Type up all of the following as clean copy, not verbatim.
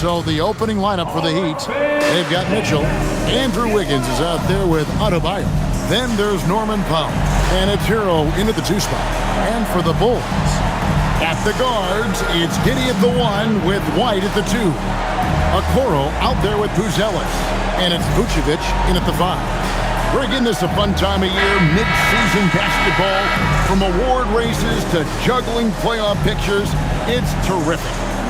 So the opening lineup for the Heat, they've got Mitchell. Andrew Wiggins is out there with Adebayo. Then there's Norman Powell. And it's Hero into the 2 spot. And for the Bulls, at the guards, it's Giddey at the 1 with White at the 2. Okoro out there with Buzelis. And it's Vucevic in at the 5. Bringing this a fun time of year, mid-season basketball. From award races to juggling playoff pictures, it's terrific.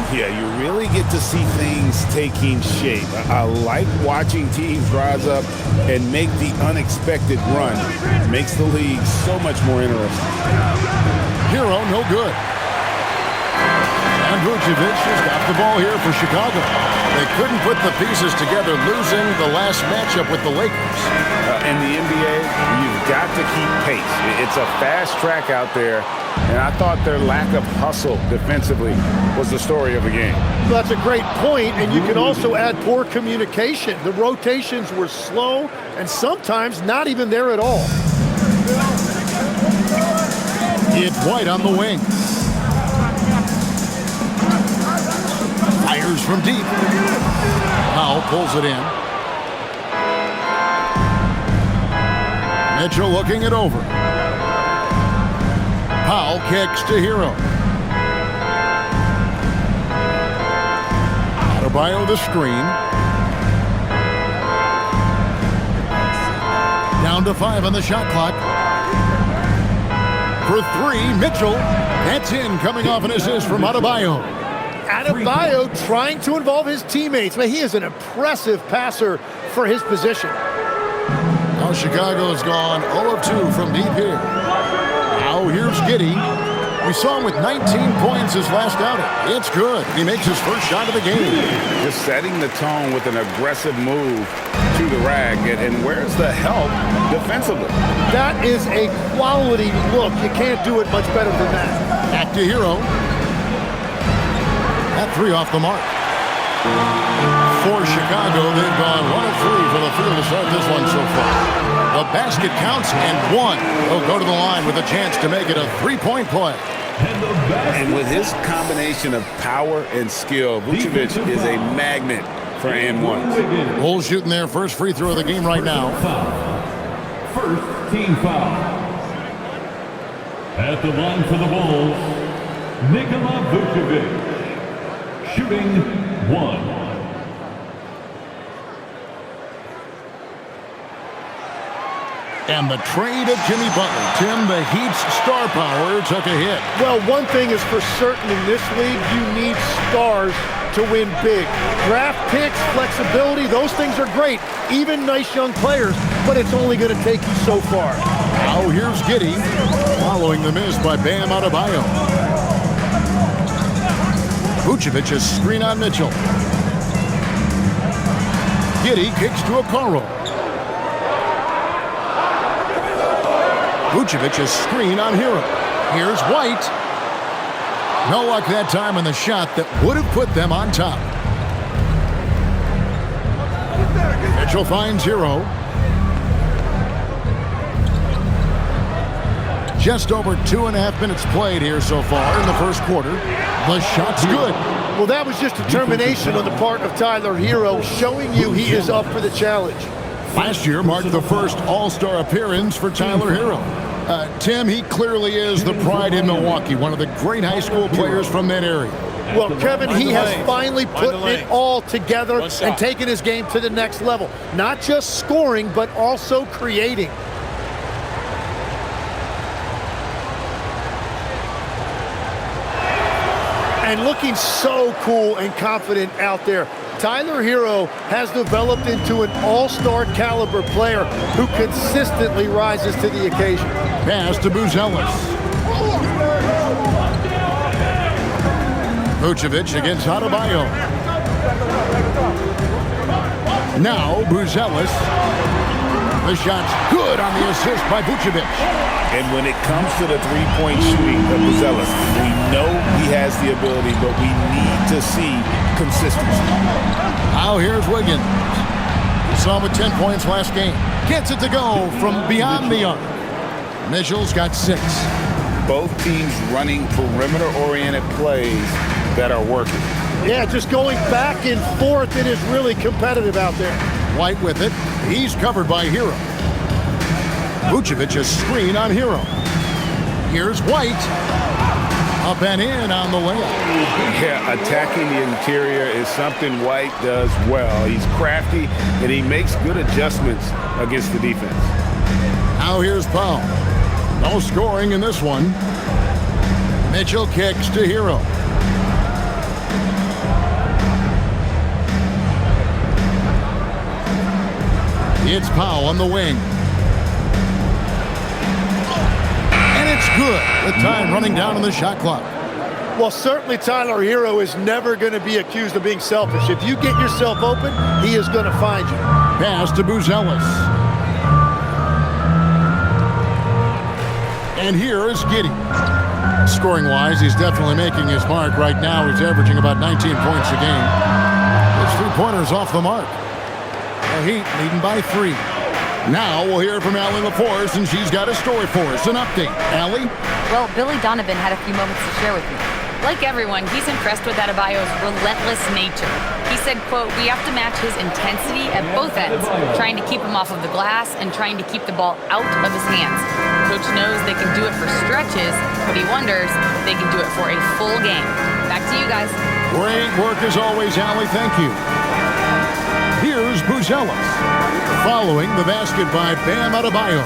Yeah, you really get to see things taking shape. I like watching teams rise up and make the unexpected run. Makes the league so much more interesting. Hero, no good. And Vucevic has got the ball here for Chicago. They couldn't put the pieces together, losing the last matchup with the Lakers. In the NBA, you've got to keep pace. It's a fast track out there, and I thought their lack of hustle defensively was the story of the game. Well, that's a great point, and you can also add poor communication. The rotations were slow and sometimes not even there at all. It's White on the wing. Fires from deep. Powell pulls it in. Mitchell looking it over. Powell kicks to Hero. Adebayo the screen. Down to 5 on the shot clock. For 3, Mitchell. That's in, coming off an assist from Adebayo. Adebayo trying to involve his teammates. Man, he is an impressive passer for his position. Now Chicago has gone 0 of 2 from deep here. Now here's Giddey. We saw him with 19 points his last outing. It's good. He makes his first shot of the game. Just setting the tone with an aggressive move to the rack. And where's the help defensively? That is a quality look. You can't do it much better than that. Back to Hero. That 3 off the mark. For Chicago, they've gone 1 of 3 from the field to start this one so far. The basket counts, and 1 will go to the line with a chance to make it a 3-point play. And with his combination of power and skill, Vucevic is a magnet for and-1s. Bulls shooting their first free throw of the game right now. First team foul. At the line for the Bulls, Nikola Vucevic. Shooting 1. And the trade of Jimmy Butler. Tim, the Heat's star power took a hit. Well, one thing is for certain in this league, you need stars to win big. Draft picks, flexibility, those things are great. Even nice young players, but it's only going to take you so far. Now here's Giddey, following the miss by Bam Adebayo. Vucevic a screen on Mitchell. Giddey kicks to Okoro. Vucevic a screen on Hero. Here's White. No luck that time on the shot that would have put them on top. Mitchell finds Hero. Just over 2.5 minutes played here so far in the first quarter. The shot's good. Well, that was just determination on the part of Tyler Hero, showing you he is up for the challenge. Last year marked the first All-Star appearance for Tyler Hero. Tim, he clearly is the pride in Milwaukee, one of the great high school players from that area. Well, Kevin, he has finally put it all together and taken his game to the next level. Not just scoring, but also creating. And looking so cool and confident out there. Tyler Hero has developed into an all-star caliber player who consistently rises to the occasion. Pass to Buzelis. Vucevic against Adebayo. Now Buzelis. The shot's good on the assist by Vucevic. And when it comes to the three-point shooting of Buzelis, we know he has the ability, but we need to see consistency. Now here's Wiggins. We saw him with 10 points last game. Gets it to go from beyond the arc. Mitchell's got 6. Both teams running perimeter-oriented plays that are working. Yeah, just going back and forth. It is really competitive out there. White with it. He's covered by Hero. Vucevic's screen on Hero. Here's White. Up and in on the layup. Yeah, attacking the interior is something White does well. He's crafty, and he makes good adjustments against the defense. Now here's Powell. No scoring in this one. Mitchell kicks to Hero. It's Powell on the wing. And it's good. The time running down on the shot clock. Well, certainly Tyler Hero is never going to be accused of being selfish. If you get yourself open, he is going to find you. Pass to Buzelis. And here is Giddey. Scoring-wise, he's definitely making his mark. Right now, he's averaging about 19 points a game. His three-pointers off the mark. The Heat leading by 3. Now we'll hear from Allie LaForce, and she's got a story for us. An update. Allie? Well, Billy Donovan had a few moments to share with me. Like everyone, he's impressed with Adebayo's relentless nature. He said, quote, "We have to match his intensity at both ends, trying to keep him off of the glass and trying to keep the ball out of his hands. Coach knows they can do it for stretches, but he wonders if they can do it for a full game." Back to you guys. Great work as always, Allie. Thank you. Here's Buzelis. Following the basket by Bam Adebayo.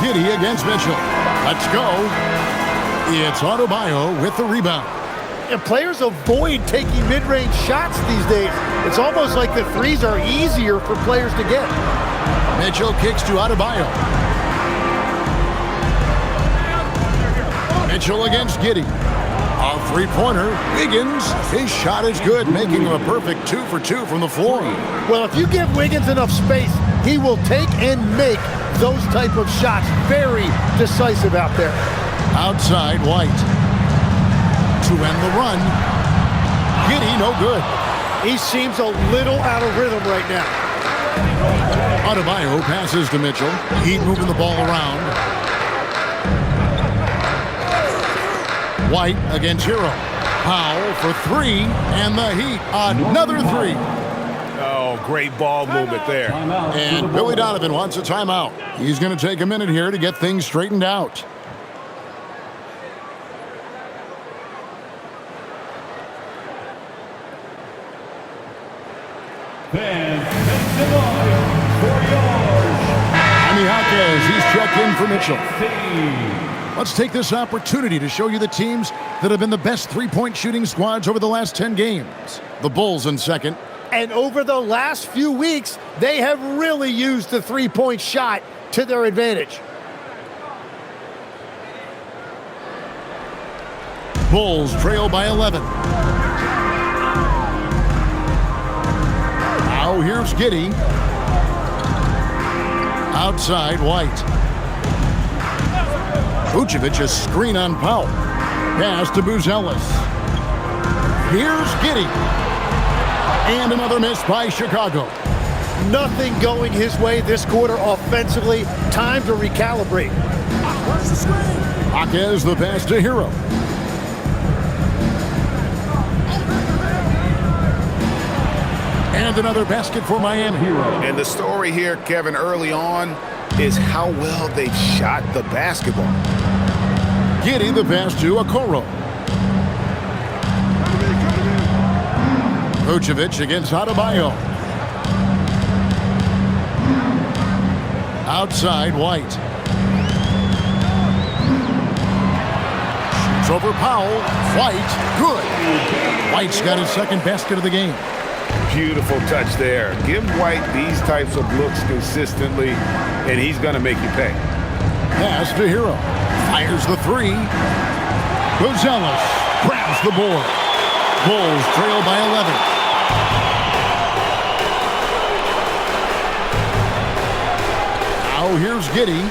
Giddey against Mitchell. Let's go. It's Adebayo with the rebound. And players avoid taking mid-range shots these days. It's almost like the threes are easier for players to get. Mitchell kicks to Adebayo. Mitchell against Giddey. A three-pointer. Wiggins. His shot is good, making him a perfect 2 for 2 from the floor. Well, if you give Wiggins enough space, he will take and make those type of shots. Very decisive out there. Outside, White. To end the run. Giddey, no good. He seems a little out of rhythm right now. Adebayo passes to Mitchell. Heat moving the ball around. White against Hero. Powell for 3, and the Heat another 3. Oh, great ball movement there. And Billy Donovan wants a timeout. He's going to take a minute here to get things straightened out. Fans, make some noise for yours. Andy Hawkins, he's checked in for Mitchell. Steve. Let's take this opportunity to show you the teams that have been the best three-point shooting squads over the last 10 games. The Bulls in second. And over the last few weeks, they have really used the three-point shot to their advantage. Bulls trail by 11. Now here's Giddey. Outside, White. Vucevic's screen on Powell. Pass to Buzelis. Here's Giddey. And another miss by Chicago. Nothing going his way this quarter offensively. Time to recalibrate. Hawkins the pass to Hero. And another basket for Miami. And the story here, Kevin, early on is how well they've shot the basketball. Giddey the pass to Okoro. Vucevic against Adebayo. Outside, White. Shoots over Powell. White, good. White's got his second basket of the game. Beautiful touch there. Give White these types of looks consistently, and he's going to make you pay. Pass to Hero. Fires the 3. Buzelis grabs the board. Bulls trail by 11. Now here's Giddey.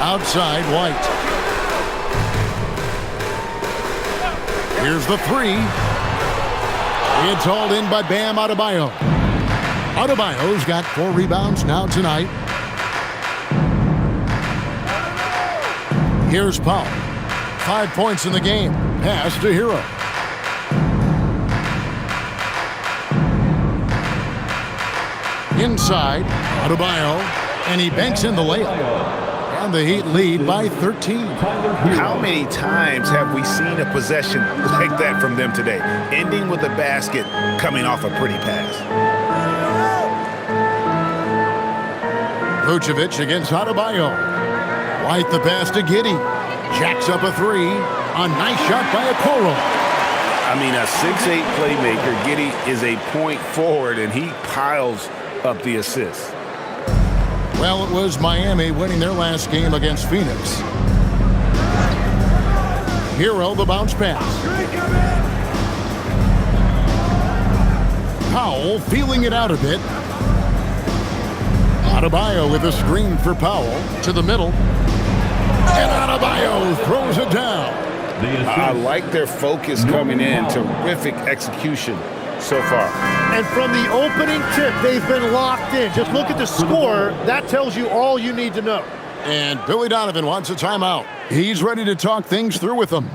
Outside, White. Here's the 3. It's hauled in by Bam Adebayo. Adebayo's got 4 rebounds now tonight. Here's Powell. 5 points in the game. Pass to Hero. Inside, Adebayo, and he banks in the layup. And the Heat lead by 13. How many times have we seen a possession like that from them today? Ending with a basket, coming off a pretty pass. Vucevic against Adebayo. White the pass to Giddey. Jacks up a three. A nice shot by Okoro. I mean, a 6'8 playmaker. Giddey is a point forward, and he piles up the assists. Well, it was Miami winning their last game against Phoenix. Hero the bounce pass. Powell feeling it out a bit. Adebayo with a screen for Powell to the middle. And Adebayo throws it down. I like their focus coming in. Terrific execution so far. And from the opening tip, they've been locked in. Just look at the score. That tells you all you need to know. And Billy Donovan wants a timeout. He's ready to talk things through with them.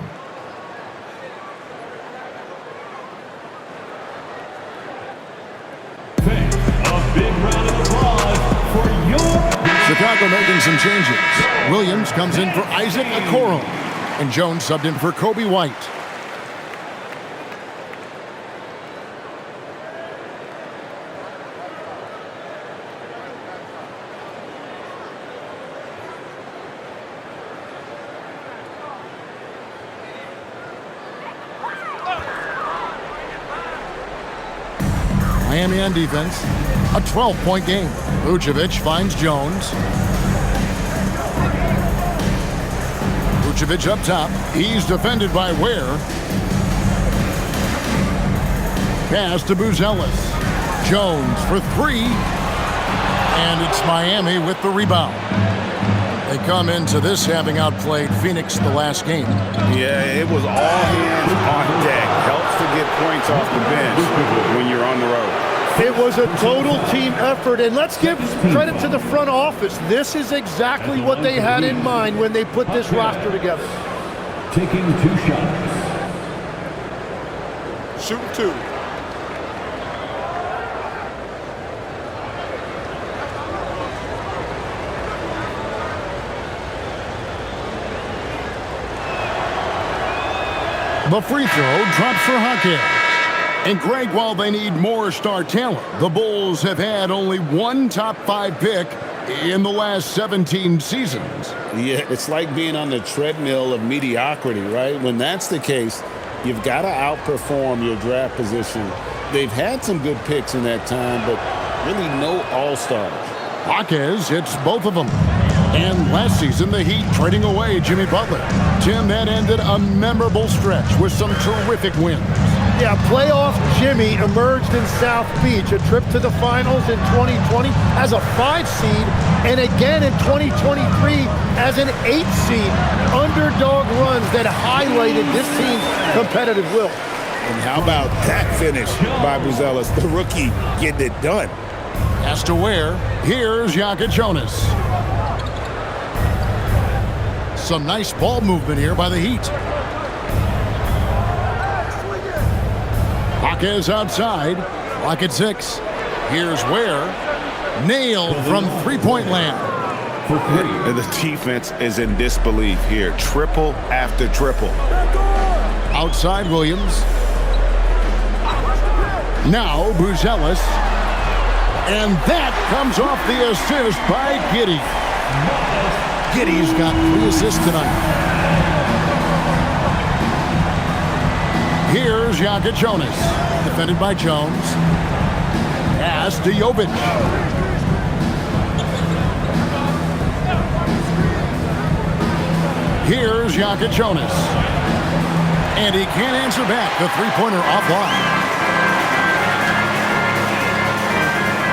Thanks. A big round of applause for your... Chicago making some changes. Williams comes in for Isaac Okoro. And Jones subbed in for Kobe White. Miami on defense. A 12-point game. Vucevic finds Jones. Vucevic up top. He's defended by Ware. Pass to Buzelis. Jones for three. And it's Miami with the rebound. They come into this having outplayed Phoenix the last game. Yeah, it was all hands on deck. Helps to get points off the bench when you're on the road. It was a total team effort, and let's give credit to the front office. This is exactly what they had in mind when they put this roster together. Taking 2 shots. Shoot 2. The free throw drops for Hawkins. And Greg, while they need more star talent, the Bulls have had only one top 5 pick in the last 17 seasons. Yeah, it's like being on the treadmill of mediocrity, right? When that's the case, you've got to outperform your draft position. They've had some good picks in that time, but really no all-stars. Hawkins hits both of them. And last season, the Heat trading away Jimmy Butler. Tim, that ended a memorable stretch with some terrific wins. Yeah, playoff Jimmy emerged in South Beach, a trip to the finals in 2020 as a 5 seed, and again in 2023 as an 8 seed. Underdog runs that highlighted this team's competitive will. And how about that finish by Buzelis, the rookie, getting it done? Has to wear. Here's Jonas. Some nice ball movement here by the Heat. Hawkins outside. Clock at 6. Here's Ware. Nailed from three-point land. And the defense is in disbelief here. Triple after triple. Outside Williams. Now Buzelis. And that comes off the assist by Giddey. Giddey's got 3 assists tonight. Here's Jonas, defended by Jones. Pass to Jovic. Here's Jonas. And he can't answer back. The three-pointer offline.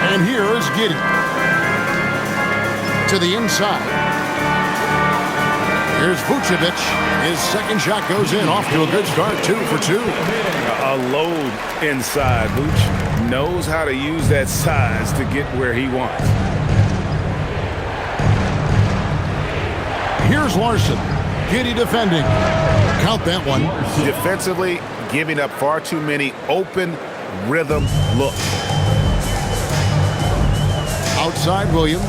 And here is Giddey. To the inside. Here's Vucevic. His second shot goes in. Off to a good start. 2 for 2. A load inside. Vooch knows how to use that size to get where he wants. Here's Larson. Giddey defending. Count that one. Defensively, giving up far too many open rhythm looks. Outside Williams.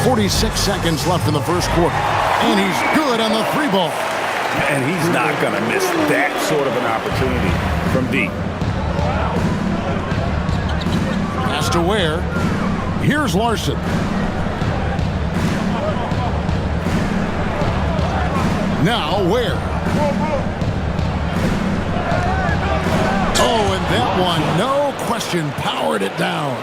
46 seconds left in the first quarter. And he's good on the three ball. And he's not going to miss that sort of an opportunity from deep. Pass to Ware. Here's Larson. Now Ware. Oh, and that one, no question, powered it down.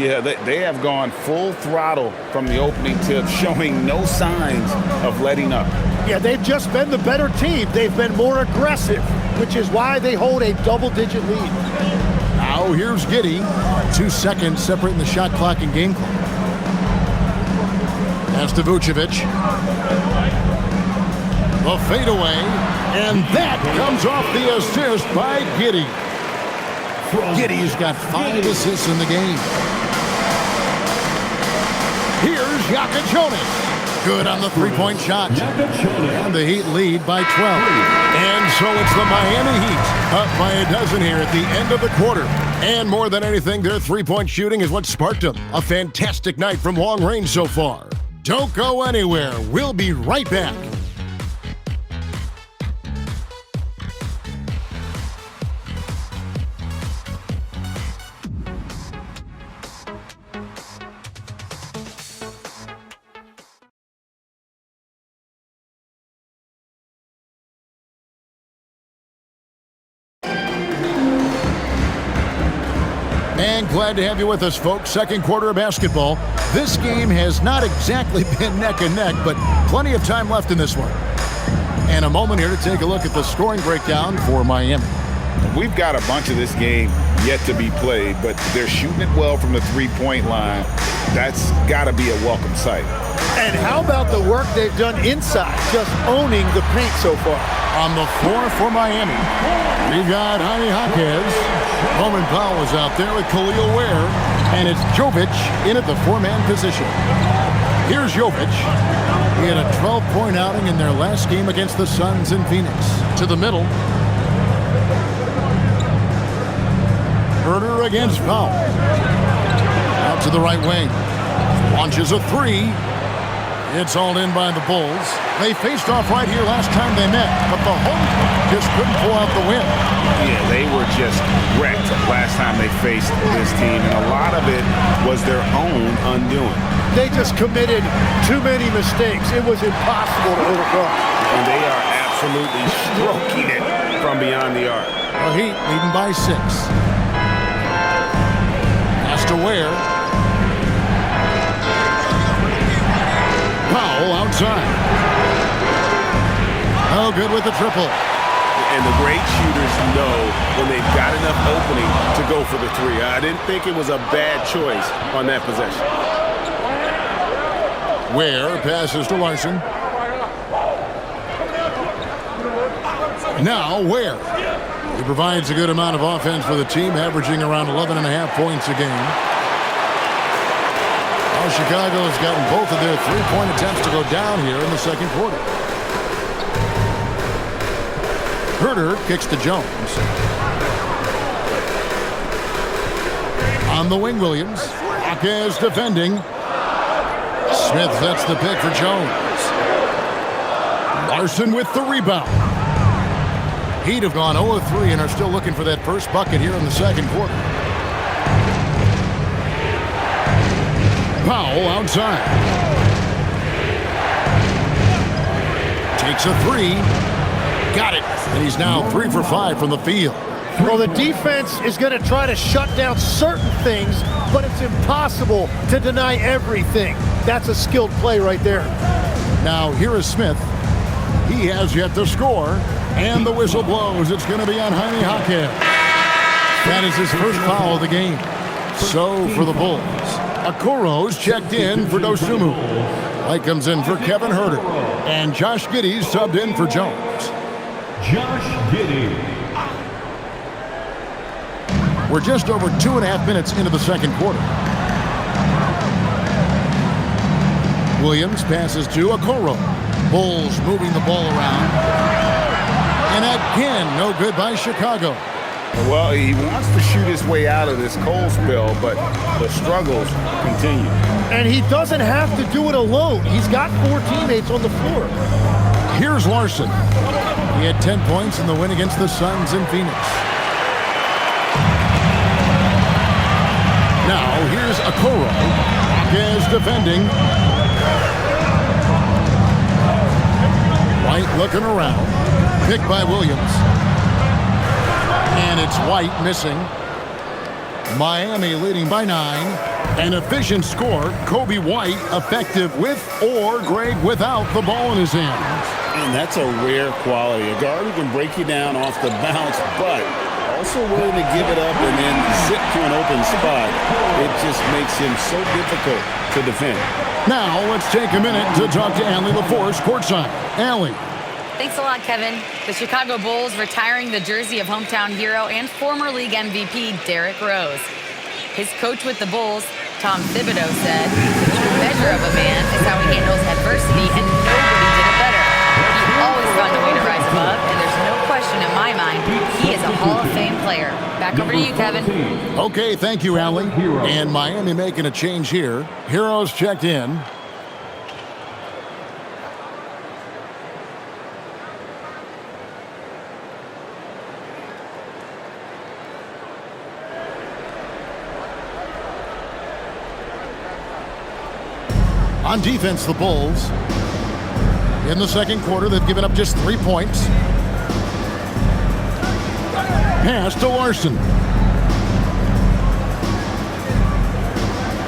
Yeah, they have gone full throttle from the opening tip, showing no signs of letting up. Yeah, they've just been the better team. They've been more aggressive, which is why they hold a double-digit lead. Now here's Giddey. 2 seconds separating the shot clock and game clock. Pass to Vucevic. The fadeaway, and that comes off the assist by Giddey. Giddey's got 5 assists in the game. Here's Jonas. Good on the three-point shot. And the Heat lead by 12. And so it's the Miami Heat up by a dozen here at the end of the quarter. And more than anything, their three-point shooting is what sparked them. A fantastic night from long range so far. Don't go anywhere. We'll be right back. And glad to have you with us, folks. Second quarter of basketball. This game has not exactly been neck and neck, but plenty of time left in this one. And a moment here to take a look at the scoring breakdown for Miami. We've got a bunch of this game yet to be played, but they're shooting it well from the three-point line. That's got to be a welcome sight. And how about the work they've done inside, just owning the paint so far? On the floor for Miami, we've got Jaime Jaquez. Roman Powell is out there with Khalil Ware. And it's Jovic in at the four-man position. Here's Jovic. He had a 12-point outing in their last game against the Suns in Phoenix. To the middle. Herter against Powell. Out to the right wing. Launches a three. It's all in by the Bulls. They faced off right here last time they met, but the home just couldn't pull out the win. Yeah, they were just wrecked last time they faced this team, and a lot of it was their own undoing. They just committed too many mistakes. It was impossible to overcome. And they are absolutely stroking it from beyond the arc. The Heat leading by 6. Pass to Ware. Powell outside. Oh, good with the triple. And the great shooters know when they've got enough opening to go for the three. I didn't think it was a bad choice on that possession. Ware passes to Larson. Now Ware. He provides a good amount of offense for the team, averaging around 11.5 points a game. Well, Chicago has gotten both of their three-point attempts to go down here in the second quarter. Herter kicks to Jones. On the wing, Williams. Jaquez defending. Smith sets the pick for Jones. Larson with the rebound. Heat have gone 0-3 and are still looking for that first bucket here in the second quarter. Powell outside. Takes a three. Got it. And he's now 3 for 5 from the field. Well, the defense is going to try to shut down certain things, but it's impossible to deny everything. That's a skilled play right there. Now, here is Smith. He has yet to score, and the whistle blows. It's going to be on Jaime Jaquez. That is his first foul of the game. So, for the Bulls, Okoro's checked in for Dosunmu. Light comes in for Kevin Herter, and Josh Giddey subbed in for Jones. Josh Giddey. We're just over 2.5 minutes into the second quarter. Williams passes to Okoro. Bulls moving the ball around. And again, no good by Chicago. Well, he wants to shoot his way out of this cold spell, but the struggles continue. And he doesn't have to do it alone. He's got 4 teammates on the floor. Here's Larson. He had 10 points in the win against the Suns in Phoenix. Now here's Okoro. Is defending. White looking around. Picked by Williams. And it's White missing. Miami leading by 9. An efficient score. Kobe White effective with or great without the ball in his hands. And that's a rare quality. A guard who can break you down off the bounce, but also willing to give it up and then zip to an open spot. It just makes him so difficult to defend. Now let's take a minute to talk to Allie LaForce courtside. Allie. Thanks a lot, Kevin. The Chicago Bulls retiring the jersey of hometown hero and former league MVP Derrick Rose. His coach with the Bulls, Tom Thibodeau, said, "The true measure of a man is how he handles adversity, and nobody did it better. He always found a way to rise above, and there's no question in my mind he is a Hall of Fame player." Back over to you, Kevin. Okay, thank you, Allie. And Miami making a change here. Heroes checked in. On defense, the Bulls. In the second quarter, they've given up just 3 points. Pass to Larson.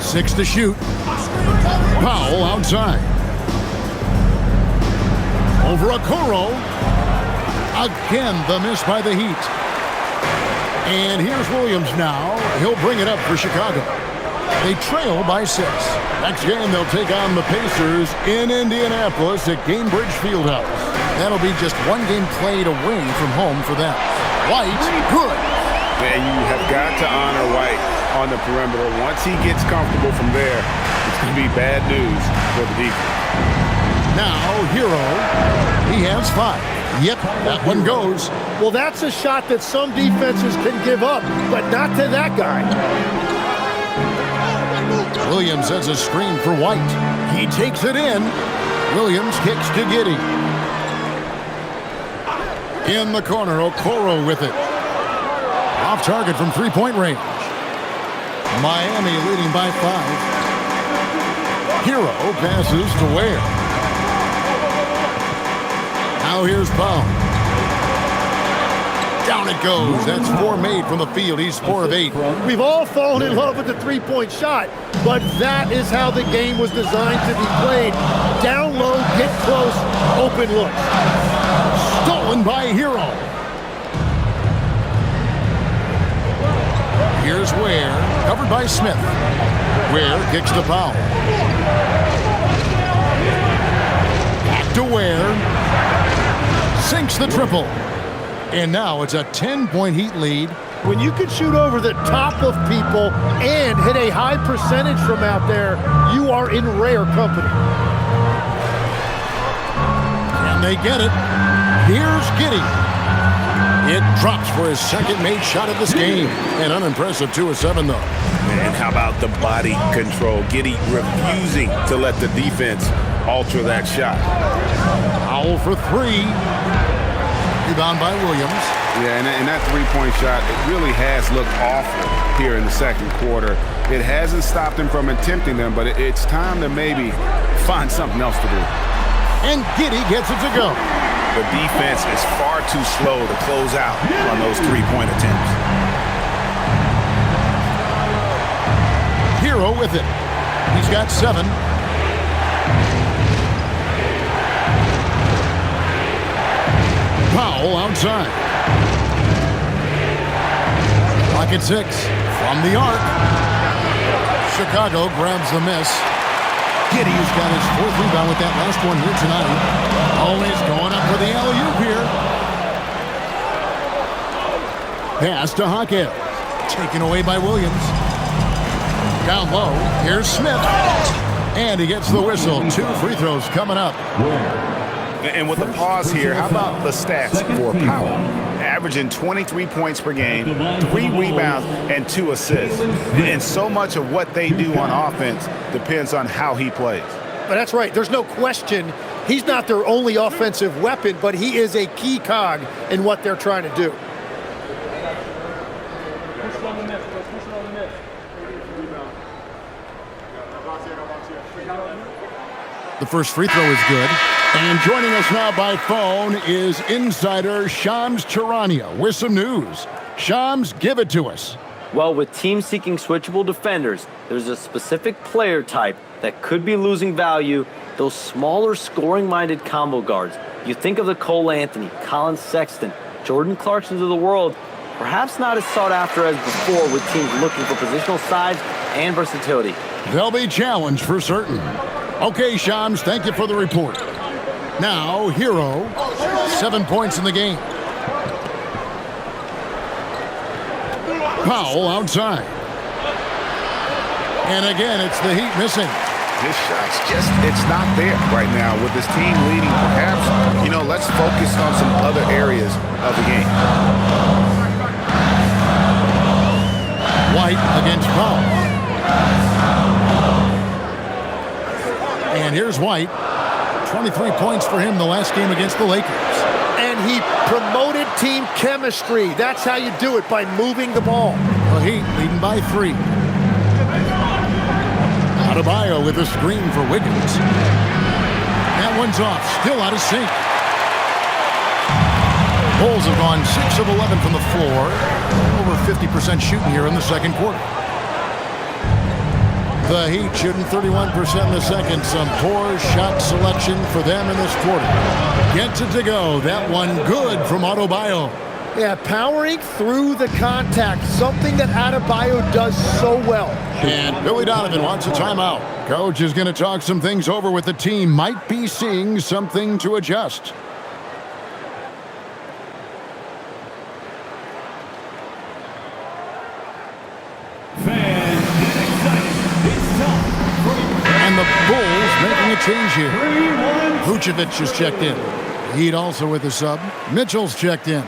6 to shoot. Powell outside. Over Okoro. Again, the miss by the Heat. And here's Williams now. He'll bring it up for Chicago. They trail by 6. Next game, they'll take on the Pacers in Indianapolis at Gainbridge Fieldhouse. That'll be just 1 game played away from home for them. White, good. Man, you have got to honor White on the perimeter. Once he gets comfortable from there, it's going to be bad news for the defense. Now, Hero, he has 5. Yep, that one goes. Well, that's a shot that some defenses can give up, but not to that guy. Williams has a screen for White. He takes it in. Williams kicks to Giddey. In the corner, Okoro with it. Off target from 3-point range. Miami leading by 5. Hero passes to Ware. Now here's Powell. Down it goes. That's 4 made from the field. He's 4 of 8. We've all fallen in love with the 3-point shot, but that is how the game was designed to be played. Down low, get close, open look. Stolen by Hero. Here's Ware, covered by Smith. Ware kicks to Powell. Back to Ware. Sinks the triple. And now it's a 10-point Heat lead. When you can shoot over the top of people and hit a high percentage from out there, you are in rare company. And they get it. Here's Giddey. It drops for his second made shot of this game. An unimpressive 2 of 7, though. And how about the body control? Giddey refusing to let the defense alter that shot. Powell for 3. Rebound by Williams. Yeah, and that 3-point shot, it really has looked awful here in the second quarter. It hasn't stopped him from attempting them, but it's time to maybe find something else to do. And Giddey gets it to go. The defense is far too slow to close out on those 3-point attempts. Hero with it. He's got 7. Powell outside. Clock at 6. From the arc. Chicago grabs the miss. Giddey's got his 4th rebound with that last one here tonight. Always going up for the alley-oop here. Pass to Hawkins. Taken away by Williams. Down low. Here's Smith. And he gets the whistle. 2 free throws coming up. And with the pause here, how about the stats for Powell? Averaging 23 points per game, 3 rebounds, and 2 assists. And so much of what they do on offense depends on how he plays. But that's right. There's no question he's not their only offensive weapon, but he is a key cog in what they're trying to do. The first free throw is good. And joining us now by phone is insider Shams Charania with some news. Shams, give it to us. Well, with teams seeking switchable defenders, there's a specific player type that could be losing value, those smaller scoring-minded combo guards. You think of the Cole Anthony, Colin Sexton, Jordan Clarksons of the world, perhaps not as sought after as before with teams looking for positional size and versatility. They'll be challenged for certain. Okay, Shams, thank you for the report. Now, Hero, 7 points in the game. Powell outside. And again, it's the Heat missing. His shot's it's not there right now with this team leading. Perhaps, let's focus on some other areas of the game. White against Powell. And here's White. 23 points for him the last game against the Lakers. And he promoted team chemistry. That's how you do it, by moving the ball. The Heat leading by 3. Adebayo with a screen for Wiggins. That one's off, still out of sync. Bulls have gone 6 of 11 from the floor. Over 50% shooting here in the second quarter. The Heat shooting 31% in the second. Some poor shot selection for them in this quarter. Gets it to go. That one good from Adebayo. Yeah, powering through the contact. Something that Adebayo does so well. And Billy Donovan wants a timeout. Coach is going to talk some things over with the team. Might be seeing something to adjust. And the Bulls making a change here. Vucevic has checked in. Heat also with a sub. Mitchell's checked in.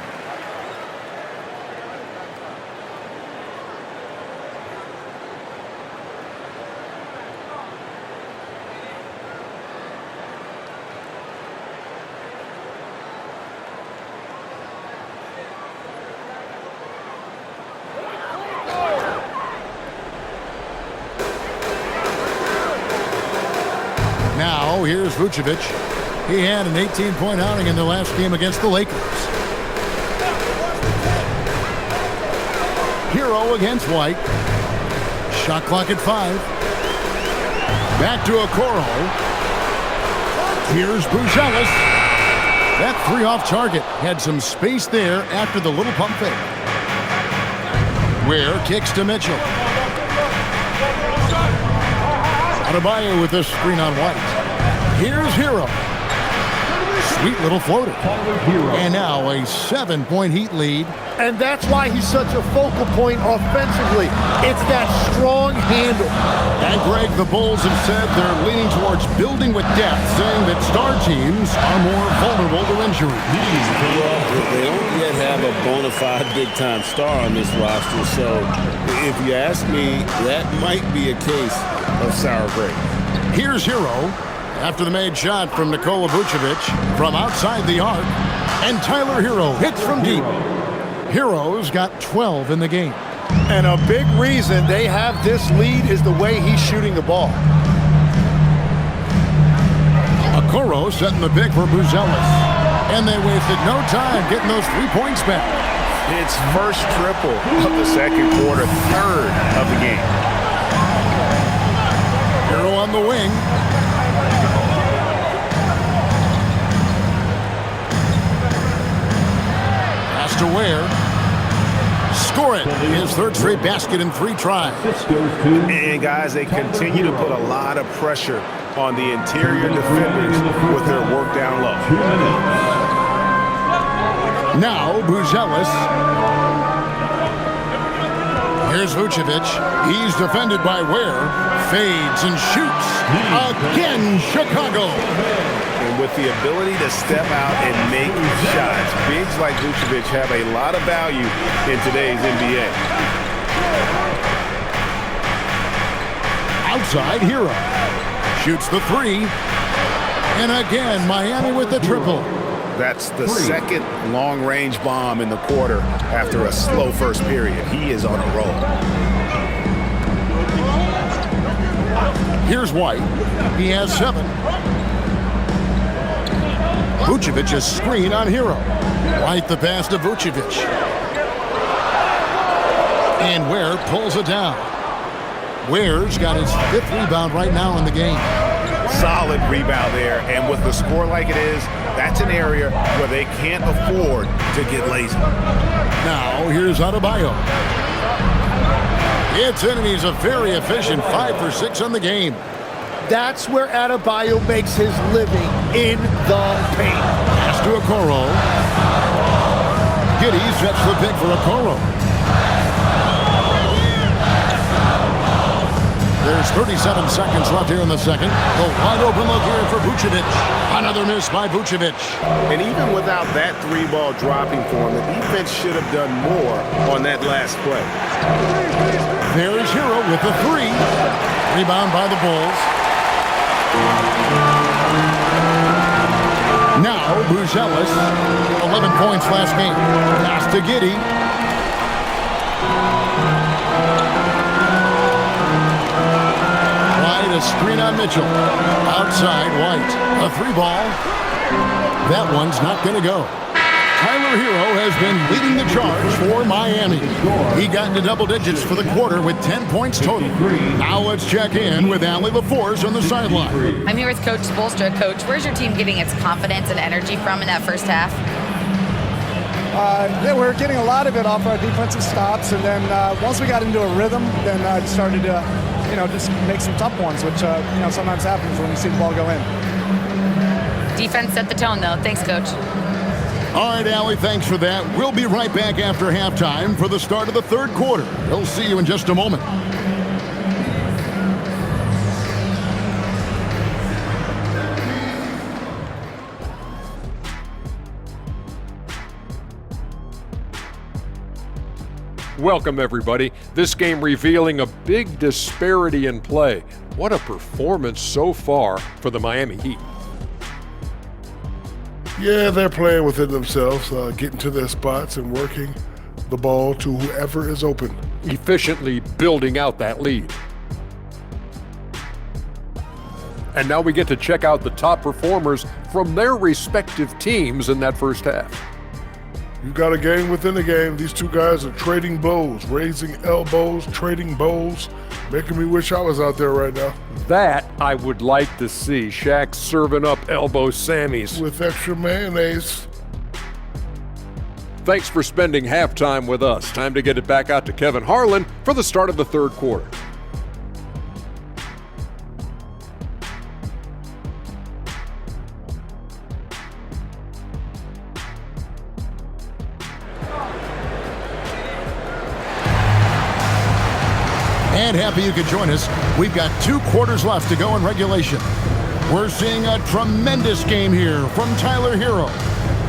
Now, here's Vucevic. He had an 18-point outing in the last game against the Lakers. Hero against White. Shot clock at 5. Back to Okoro. Here's Buzelis. That 3 off target. Had some space there after the little pump fake. Ware kicks to Mitchell. Adebayo with this screen on White. Here's Hero. Sweet little floater. And now a 7-point Heat lead. And that's why he's such a focal point offensively. It's that strong handle. And Greg, the Bulls have said they're leaning towards building with depth, saying that star teams are more vulnerable to injury. Well, they don't yet have a bona fide big-time star on this roster, so if you ask me, that might be a case of sour grapes. Here's Hero after the made shot from Nikola Vucevic from outside the arc. And Tyler Hero hits from deep. Hero's got 12 in the game. And a big reason they have this lead is the way he's shooting the ball. Okoro setting the big for Buzelis. And they wasted no time getting those 3 points back. It's first triple of the second quarter, third of the game. Hero on the wing. Pass to Ware. Score it. His third straight basket in 3 tries. And guys, they continue to put a lot of pressure on the interior defenders with their work down low. Now Buzelis. Here's Here's Vucevic. He's defended by Ware. Fades and shoots. Again, Chicago. And with the ability to step out and make shots, bigs like Vucevic have a lot of value in today's NBA. Outside, Hero. Shoots the three. And again, Miami with the triple. That's the second long-range bomb in the quarter after a slow first period. He is on a roll. Here's White. He has 7. Vucevic a screen on Hero. White the pass to Vucevic. And Ware pulls it down. Ware's got his 5th rebound right now in the game. Solid rebound there, and with the score like it is, that's an area where they can't afford to get lazy. Now, here's Adebayo. It's in, and he's a very efficient 5 for 6 on the game. That's where Adebayo makes his living, in the paint. Pass to Okoro. Giddey sets the pick for Okoro. There's 37 seconds left here in the second. The wide open look here for Vucevic. Another miss by Vucevic. And even without that 3-ball dropping for him, the defense should have done more on that last play. There's Hero with the 3. Rebound by the Bulls. Now, Buzelis. 11 points last game. Pass to Giddey. A screen on Mitchell. Outside, White. A 3-ball. That one's not going to go. Tyler Hero has been leading the charge for Miami. He got into double digits for the quarter with 10 points total. Now let's check in with Allie LaForce on the sideline. I'm here with Coach Spoelstra. Coach, where's your team getting its confidence and energy from in that first half? Yeah, we're getting a lot of it off our defensive stops, and then once we got into a rhythm, then it started to, just make some tough ones, which, sometimes happens when you see the ball go in. Defense set the tone, though. Thanks, Coach. All right, Allie, thanks for that. We'll be right back after halftime for the start of the third quarter. We'll see you in just a moment. Welcome, everybody. This game revealing a big disparity in play. What a performance so far for the Miami Heat. Yeah, they're playing within themselves, getting to their spots and working the ball to whoever is open. Efficiently building out that lead. And now we get to check out the top performers from their respective teams in that first half. You got a game within a game. These two guys are trading blows, raising elbows, trading bowls, making me wish I was out there right now. That I would like to see. Shaq serving up elbow Sammys. With extra mayonnaise. Thanks for spending halftime with us. Time to get it back out to Kevin Harlan for the start of the third quarter. And happy you could join us. We've got 2 quarters left to go in regulation. We're seeing a tremendous game here from Tyler Hero.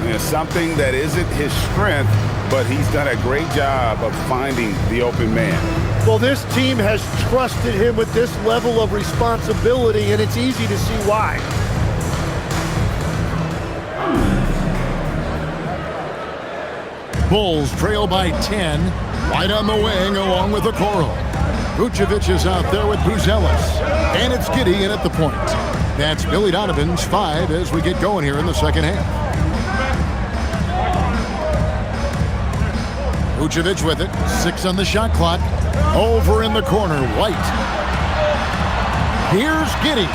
Yeah, something that isn't his strength, but he's done a great job of finding the open man. Well, this team has trusted him with this level of responsibility, and it's easy to see why. Bulls trail by 10. Right on the wing along with Okoro. Vucevic is out there with Buzelis. And it's Giddey in at the point. That's Billy Donovan's 5 as we get going here in the second half. Vucevic with it. 6 on the shot clock. Over in the corner, White. Here's Giddey.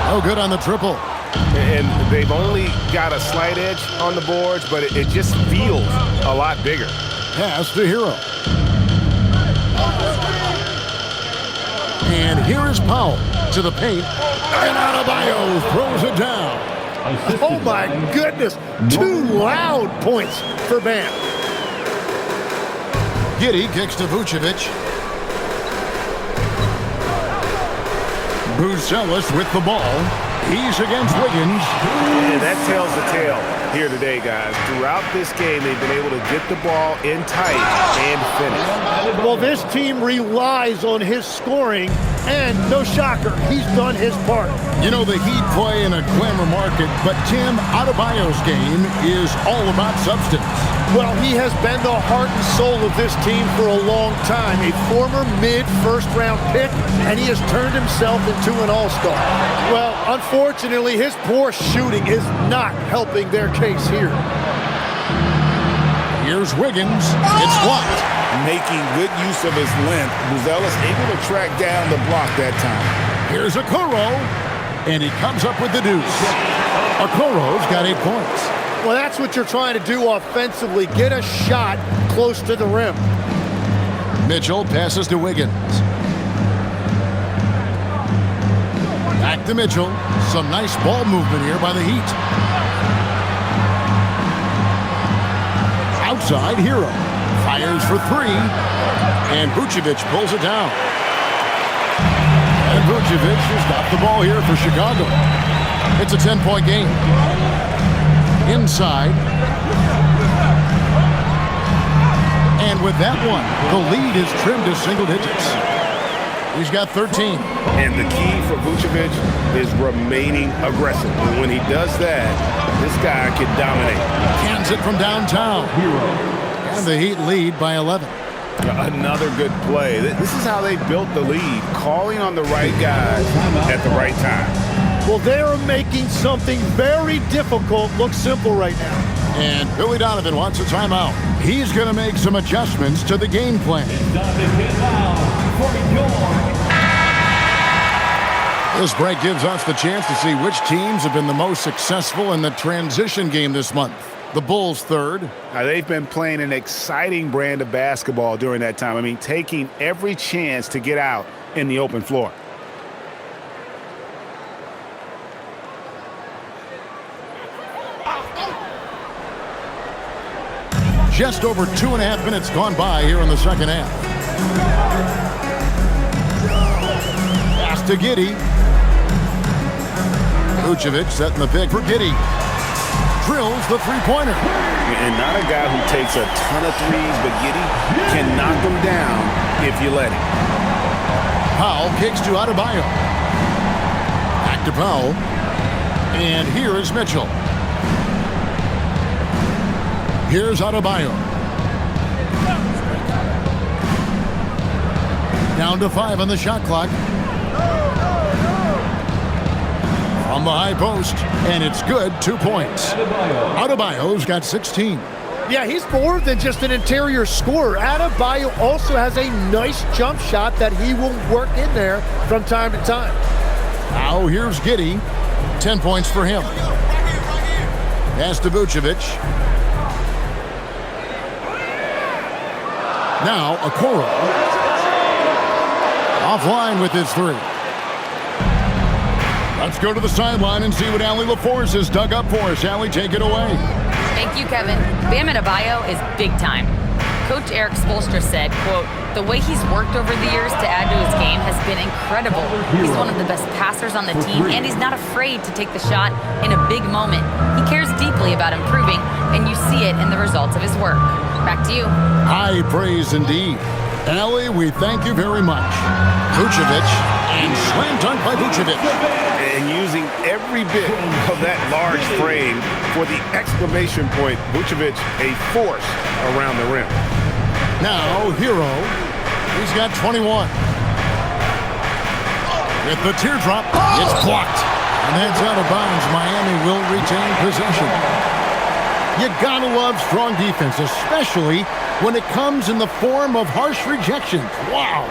No good on the triple. And they've only got a slight edge on the boards, but it just feels a lot bigger. Pass to Hero. And here is Powell to the paint. And Adebayo throws it down. Oh, my goodness. 2 loud points for Bam. Giddey kicks to Vucevic. Buzelis with the ball. He's against Wiggins. Yeah, that tells the tale here today, guys. Throughout this game, they've been able to get the ball in tight and finish. Well, this team relies on his scoring, and no shocker, he's done his part. You know, the Heat play in a glamour market, but Tim, Adebayo's game is all about substance. Well, he has been the heart and soul of this team for a long time. A former mid-first-round pick, and he has turned himself into an all-star. Well, unfortunately, his poor shooting is not helping their case here. Here's Wiggins. It's blocked. Making good use of his length, Buzelis able to track down the block that time. Here's Okoro, and he comes up with the deuce. Okoro's got 8 points. Well, that's what you're trying to do offensively. Get a shot close to the rim. Mitchell passes to Wiggins. Back to Mitchell. Some nice ball movement here by the Heat. Outside, Hero. Fires for 3. And Vucevic pulls it down. And Vucevic has got the ball here for Chicago. It's a 10-point game. Inside. And with that one, the lead is trimmed to single digits. He's got 13. And the key for Vucevic is remaining aggressive. And when he does that, this guy can dominate. Cans it from downtown. And the Heat lead by 11. Another good play. This is how they built the lead, calling on the right guys at the right time. Well, they're making something very difficult look simple right now. And Billy Donovan wants a timeout. He's going to make some adjustments to the game plan. This break gives us the chance to see which teams have been the most successful in the transition game this month. The Bulls third. Now, they've been playing an exciting brand of basketball during that time. I mean, taking every chance to get out in the open floor. Just over 2.5 minutes gone by here in the second half. Pass to Giddey. Vucevic setting the pick for Giddey. Drills the three-pointer. And not a guy who takes a ton of threes, but Giddey can knock them down if you let him. Powell kicks to Adebayo. Back to Powell. And here is Mitchell. Here's Adebayo. Down to 5 on the shot clock. From the high post, and it's good, 2 points. Adebayo's got 16. Yeah, he's more than just an interior scorer. Adebayo also has a nice jump shot that he will work in there from time to time. Now here's Giddey. 10 points for him. Pass to Vucevic. Now Okoro. Offline with his 3. Let's go to the sideline and see what Allie LaForce has dug up for us. Allie, take it away. Thank you, Kevin. Bam Adebayo is big time. Coach Eric Spoelstra said, quote, "The way he's worked over the years to add to his game has been incredible. He's one of the best passers on the team, and he's not afraid to take the shot in a big moment. He cares deeply about improving, and you see it in the results of his work." Back to you. High praise indeed. Allie, we thank you very much. Vucevic, and slam dunk by Vucevic. And using every bit of that large frame for the exclamation point, Vucevic a force around the rim. Now, Hero, he's got 21. With the teardrop, it's blocked. And that's out of bounds. Miami will retain possession. You gotta love strong defense, especially when it comes in the form of harsh rejections. Wow.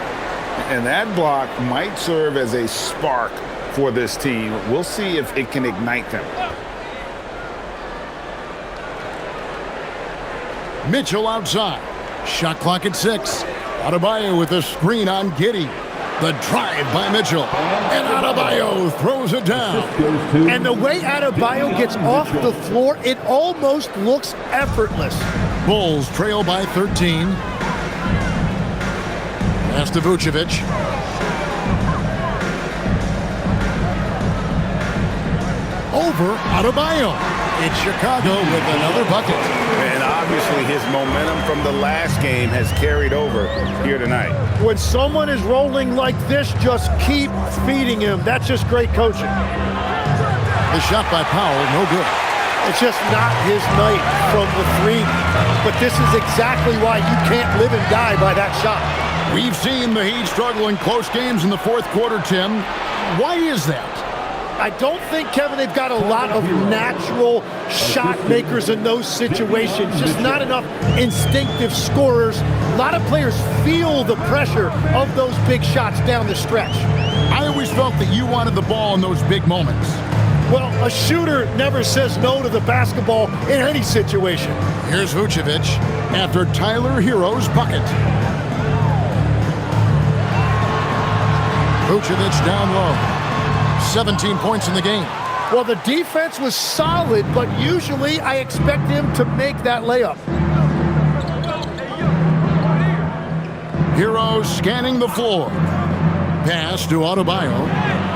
And that block might serve as a spark for this team. We'll see if it can ignite them. Mitchell outside. Shot clock at 6. Adebayo with a screen on Giddey. The drive by Mitchell. And Adebayo throws it down. And the way Adebayo gets off the floor, it almost looks effortless. Bulls trail by 13. Pass to Vucevic. Over Adebayo. It's Chicago with another bucket. And obviously his momentum from the last game has carried over here tonight. When someone is rolling like this, just keep feeding him. That's just great coaching. The shot by Powell, no good. It's just not his night from the three. But this is exactly why you can't live and die by that shot. We've seen the Heat struggle in close games in the fourth quarter, Tim. Why is that? I don't think, Kevin, they've got a lot of natural shot makers in those situations. Just not enough instinctive scorers. A lot of players feel the pressure of those big shots down the stretch. I always felt that you wanted the ball in those big moments. Well, a shooter never says no to the basketball in any situation. Here's Vucevic after Tyler Hero's bucket. Vucevic down low. 17 points in the game. Well, the defense was solid, but usually I expect him to make that layup. Hero scanning the floor. Pass to Adebayo,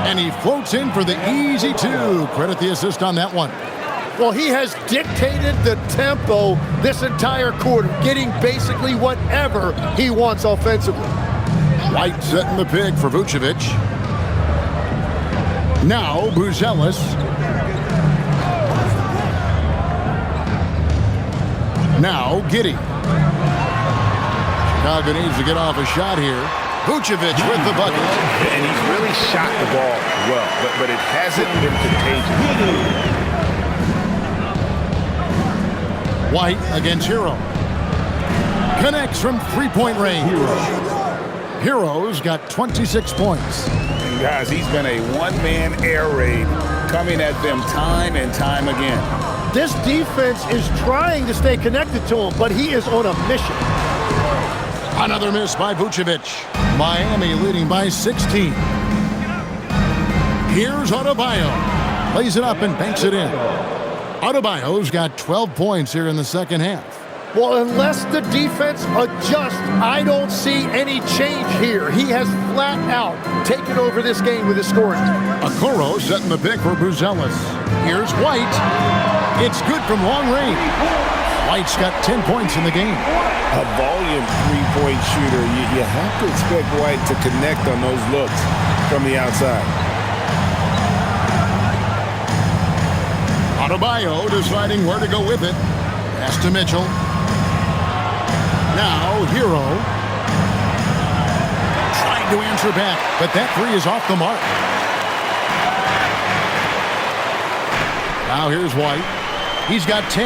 and he floats in for the easy two. Credit the assist on that one. Well, he has dictated the tempo this entire quarter, getting basically whatever he wants offensively. White setting the pick for Vucevic. Now, Buzelis. Now, Giddey. Chicago needs to get off a shot here. Vucevic with the bucket. And he's really shot the ball well, but it hasn't been contagious. White against Hero. Connects from three-point range. Hero's got 26 points. Guys, he's been a one-man air raid coming at them time and time again. This defense is trying to stay connected to him, but he is on a mission. Another miss by Vucevic. Miami leading by 16. Here's Adebayo. Lays it up and banks it in. Adebayo's got 12 points here in the second half. Well, unless the defense adjusts, I don't see any change here. He has flat out taken over this game with his scoring. Okoro setting the pick for Buzelis. Here's White. It's good from long range. White's got 10 points in the game. A volume three-point shooter. You have to expect White to connect on those looks from the outside. Adebayo deciding where to go with it. Pass to Mitchell. Now, Hero trying to answer back, but that three is off the mark. Now here's White. He's got 10.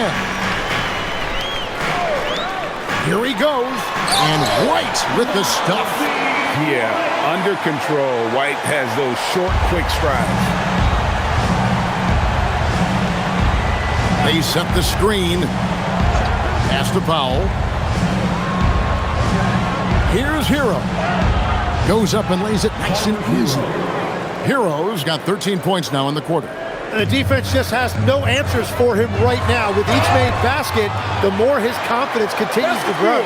Here he goes, and White with the stuff. Yeah, under control. White has those short, quick strides. They set the screen. Pass to Powell. Here's Hero. Goes up and lays it nice and easy. Hero's got 13 points now in the quarter. The defense just has no answers for him right now. With each made basket, the more his confidence continues to grow.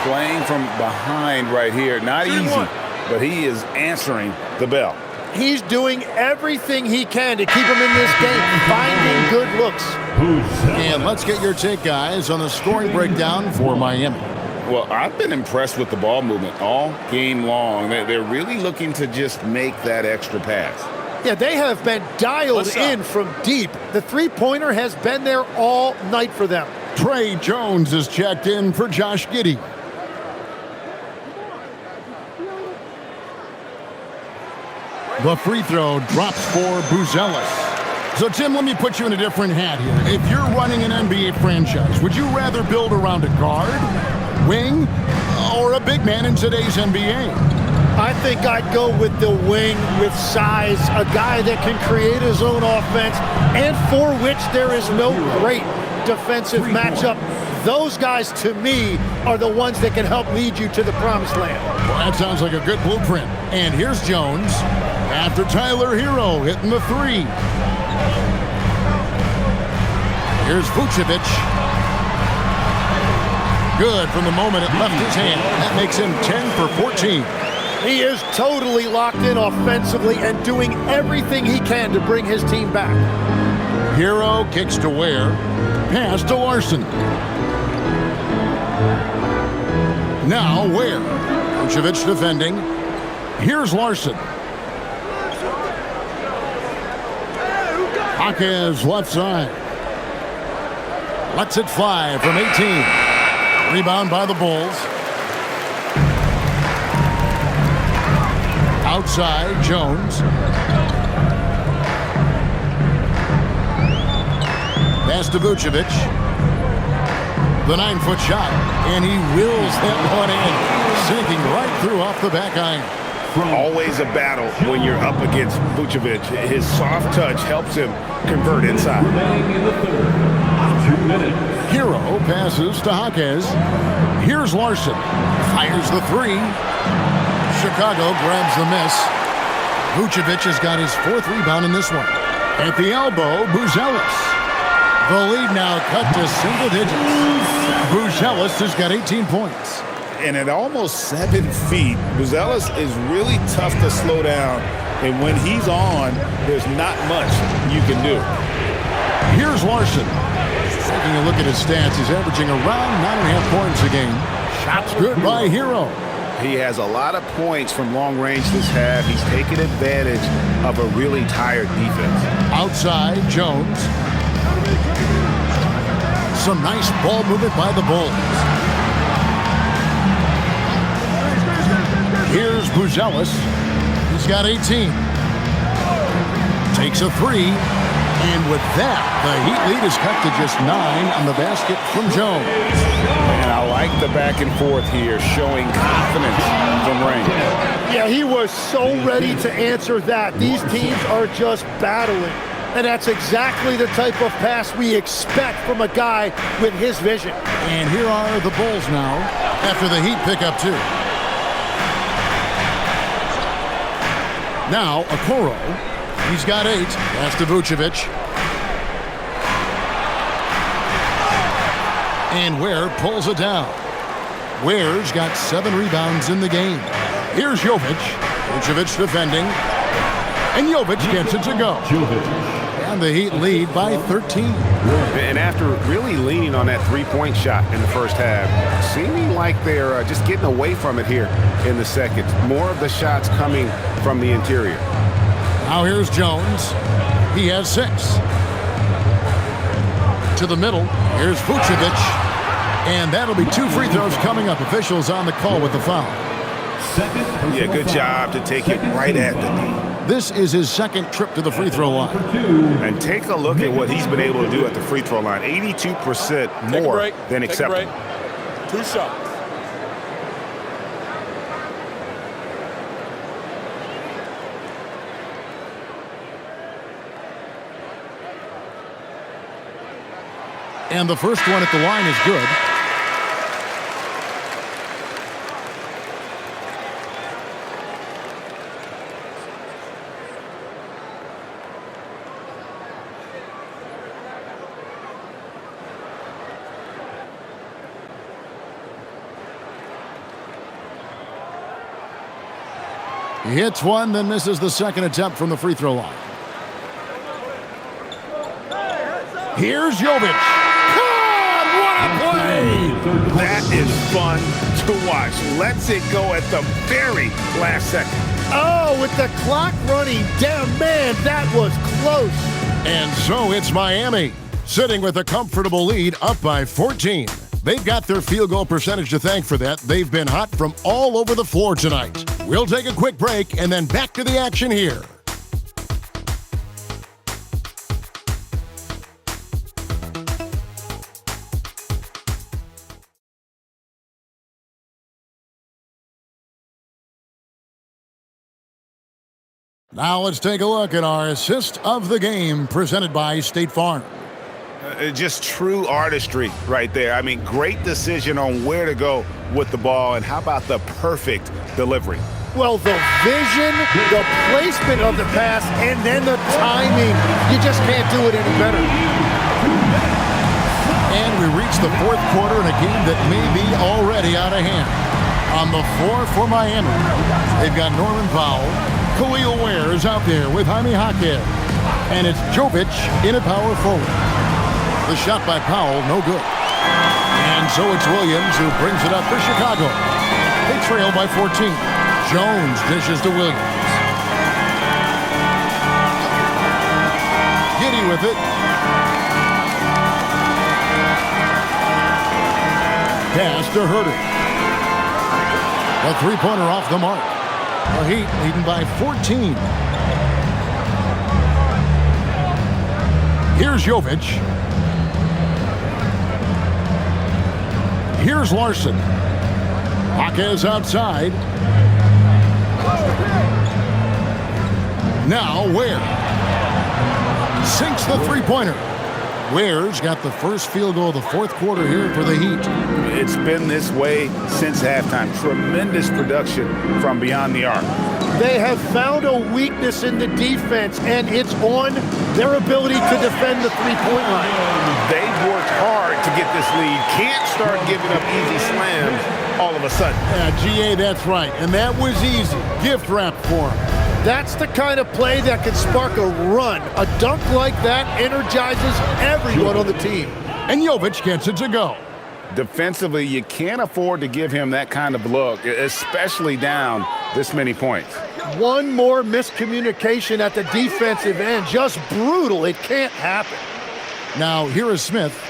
Playing from behind right here. Not easy, but he is answering the bell. He's doing everything he can to keep him in this game, finding good looks. And let's get your take, guys, on the scoring breakdown for Miami. Well, I've been impressed with the ball movement all game long. They're really looking to just make that extra pass. Yeah, they have been dialed in from deep. The three-pointer has been there all night for them. Trey Jones is checked in for Josh Giddey. The free throw drops for Buzelis. So, Tim, let me put you in a different hat here. If you're running an NBA franchise, would you rather build around a guard, wing, or a big man in today's NBA? I think I'd go with the wing with size, a guy that can create his own offense, and for which there is no great defensive matchup. Those guys, to me, are the ones that can help lead you to the promised land. Well, that sounds like a good blueprint. And here's Jones after Tyler Hero hitting the three. Here's Vucevic. Good from the moment it left his hand. That makes him 10 for 14. He is totally locked in offensively and doing everything he can to bring his team back. Hero kicks to Ware. Pass to Larson. Now Ware. Vucevic defending. Here's Larson. Hawkins left side. Lets it fly from 18. Rebound by the Bulls. Outside, Jones. Pass to Vucevic. The 9-foot shot, and he wills that one in, sinking right through off the back iron. Always a battle when you're up against Vucevic. His soft touch helps him convert inside. Hero passes to Hawkins. Here's Larson. Fires the three. Chicago grabs the miss. Vucevic has got his 4th rebound in this one. At the elbow, Buzelis. The lead now cut to single digits. Buzelis has got 18 points. And at almost 7 feet, Buzelis is really tough to slow down. And when he's on, there's not much you can do. Here's Larson. Taking a look at his stats, he's averaging around 9.5 points a game. Shots good by Hero. He has a lot of points from long range this half. He's taken advantage of a really tired defense. Outside, Jones. Some nice ball movement by the Bulls. Here's Buzelis. He's got 18. Takes a three. And with that, the Heat lead is cut to just 9 on the basket from Jones. And I like the back and forth here, showing confidence from range. Yeah, he was so ready to answer that. These teams are just battling. And that's exactly the type of pass we expect from a guy with his vision. And here are the Bulls now after the Heat pick up 2. Now, Okoro. He's got 8. Pass to Vucevic. And Ware pulls it down. Ware's got 7 rebounds in the game. Here's Jovic. Vucevic defending. And Jovic gets it to go. And the Heat lead by 13. And after really leaning on that three-point shot in the first half, seeming like they're just getting away from it here in the second. More of the shots coming from the interior. Now here's Jones. He has 6. To the middle. Here's Vucevic. And that'll be 2 free throws coming up. Officials on the call with the foul. Yeah, good job to take it right at the knee. This is his 2nd trip to the free throw line. And take a look at what he's been able to do at the free throw line. 82% more than acceptable. 2 shots. And the first one at the line is good. He hits one, then misses the 2nd attempt from the free throw line. Here's Jovic. God, what a play! That is fun to watch. Lets it go at the very last second. Oh, with the clock running down, man, that was close. And so it's Miami, sitting with a comfortable lead up by 14. They've got their field goal percentage to thank for that. They've been hot from all over the floor tonight. We'll take a quick break and then back to the action here. Now let's take a look at our assist of the game presented by State Farm. Just true artistry right there. I mean, great decision on where to go with the ball, and how about the perfect delivery? Well, the vision, the placement of the pass, and then the timing. You just can't do it any better. And we reach the 4th quarter in a game that may be already out of hand. On the floor for Miami, they've got Norman Powell. Khalil Ware is out there with Jaime Jaquez. And it's Jovic in a power forward. The shot by Powell, no good. And so it's Williams who brings it up for Chicago. They trail by 14. Jones dishes to Williams. Giddy with it. Pass to Herter. A three-pointer off the mark. The Heat leading by 14. Here's Jovic. Here's Larson. Jaquez outside. Now Ware. Sinks the three-pointer. Ware's got the first field goal of the fourth quarter here for the Heat. It's been this way since halftime. Tremendous production from beyond the arc. They have found a weakness in the defense, and it's on their ability to defend the three-point line. They've worked hard to get this lead. Can't start giving up easy slams all of a sudden. Yeah, GA, that's right. And that was easy. Gift wrap for him. That's the kind of play that can spark a run. A dunk like that energizes everyone on the team. And Jovic gets it to go. Defensively, you can't afford to give him that kind of look, especially down this many points. One more miscommunication at the defensive end. Just brutal. It can't happen. Now, here is Smith.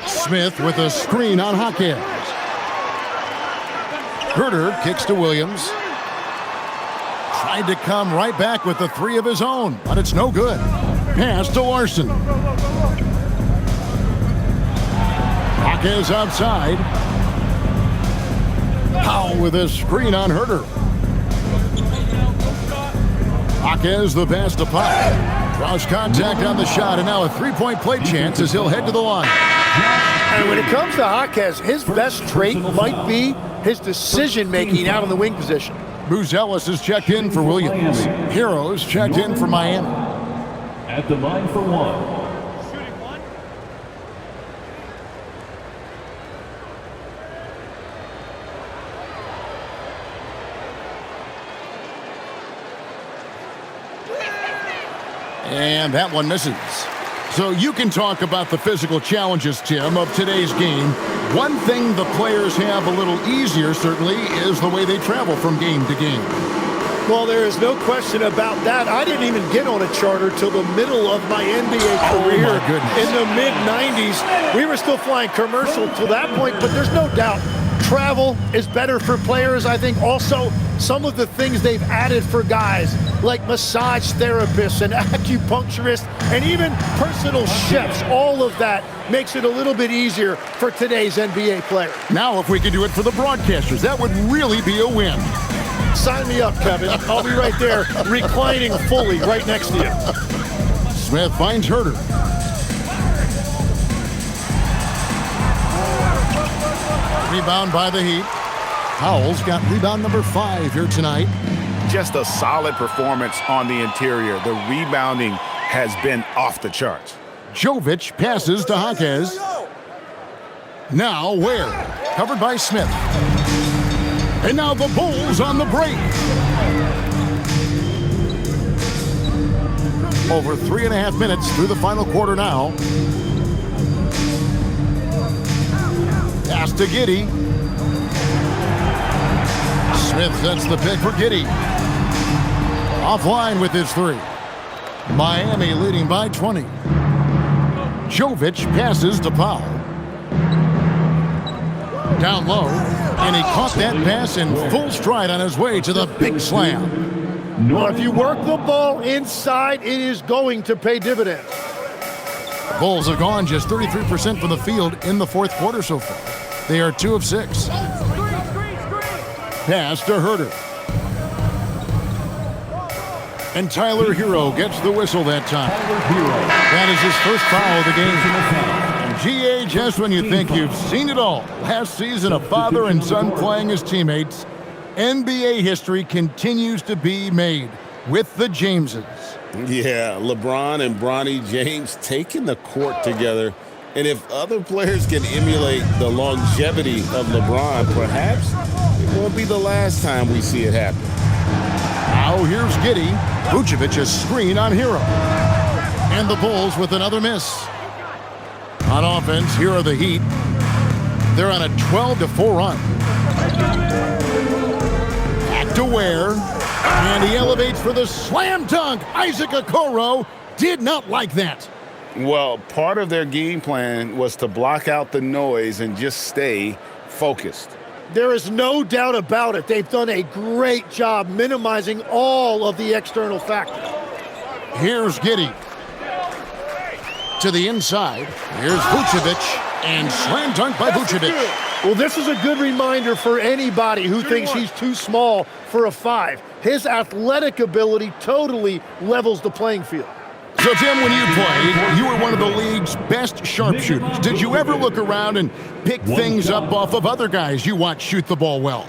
Smith with a screen on Jaquez. Herter kicks to Williams. Tried to come right back with the three of his own, but it's no good. Pass to Larson. Jaquez outside. Powell with a screen on Herter. Jaquez the pass to Powell. Draws contact on the shot, and now a three-point play chance as he'll head to the line. And when it comes to Jaquez, his best trait might be his decision-making out of the wing position. Bruce Ellis is checked in for Williams. Heroes checked in for Miami. At the line for one. And that one misses. So you can talk about the physical challenges, Tim, of today's game. One thing the players have a little easier, certainly, is the way they travel from game to game. Well, there is no question about that. I didn't even get on a charter till the middle of my NBA career. Oh, my goodness. In the mid-'90s. We were still flying commercial till that point, but there's no doubt travel is better for players. I think also some of the things they've added for guys like massage therapists and acupuncturists and even personal chefs, all of that makes it a little bit easier for today's NBA player. Now, if we could do it for the broadcasters, that would really be a win. Sign me up, Kevin. I'll be right there reclining fully right next to you. Smith finds Herter. Rebound by the Heat. Powell's got rebound number 5 here tonight. Just a solid performance on the interior. The rebounding has been off the charts. Jovic passes to Jaquez. Now Ware, covered by Smith. And now the Bulls on the break. Over 3.5 minutes through the final quarter now. Pass to Giddey. Smith sets the pick for Giddey. Offline with his three. Miami leading by 20. Jovic passes to Powell. Down low, and he caught that pass in full stride on his way to the big slam. Well, if you work the ball inside, it is going to pay dividends. The Bulls have gone just 33% from the field in the fourth quarter so far. They are 2 of 6. Pass to Herter. And Tyler Hero gets the whistle that time. That is his first foul of the game. And GA, just when you think you've seen it all, last season a father and son playing as teammates, NBA history continues to be made with the Jameses. Yeah, LeBron and Bronny James taking the court together And if other players can emulate the longevity of LeBron, perhaps it won't be the last time we see it happen. Now here's Giddey. Vucevic's screen on Hero. And the Bulls with another miss. On offense, here are the Heat. They're on a 12-4 run. Back to Ware. And he elevates for the slam dunk. Isaac Okoro did not like that. Well, part of their game plan was to block out the noise and just stay focused. There is no doubt about it. They've done a great job minimizing all of the external factors. Here's Giddey. To the inside. Here's Vucevic. And slam dunk by Vucevic. Well, this is a good reminder for anybody who thinks he's too small for a 5. His athletic ability totally levels the playing field. So, Tim, when you played, you were one of the league's best sharpshooters. Did you ever look around and pick things up off of other guys you watch shoot the ball well?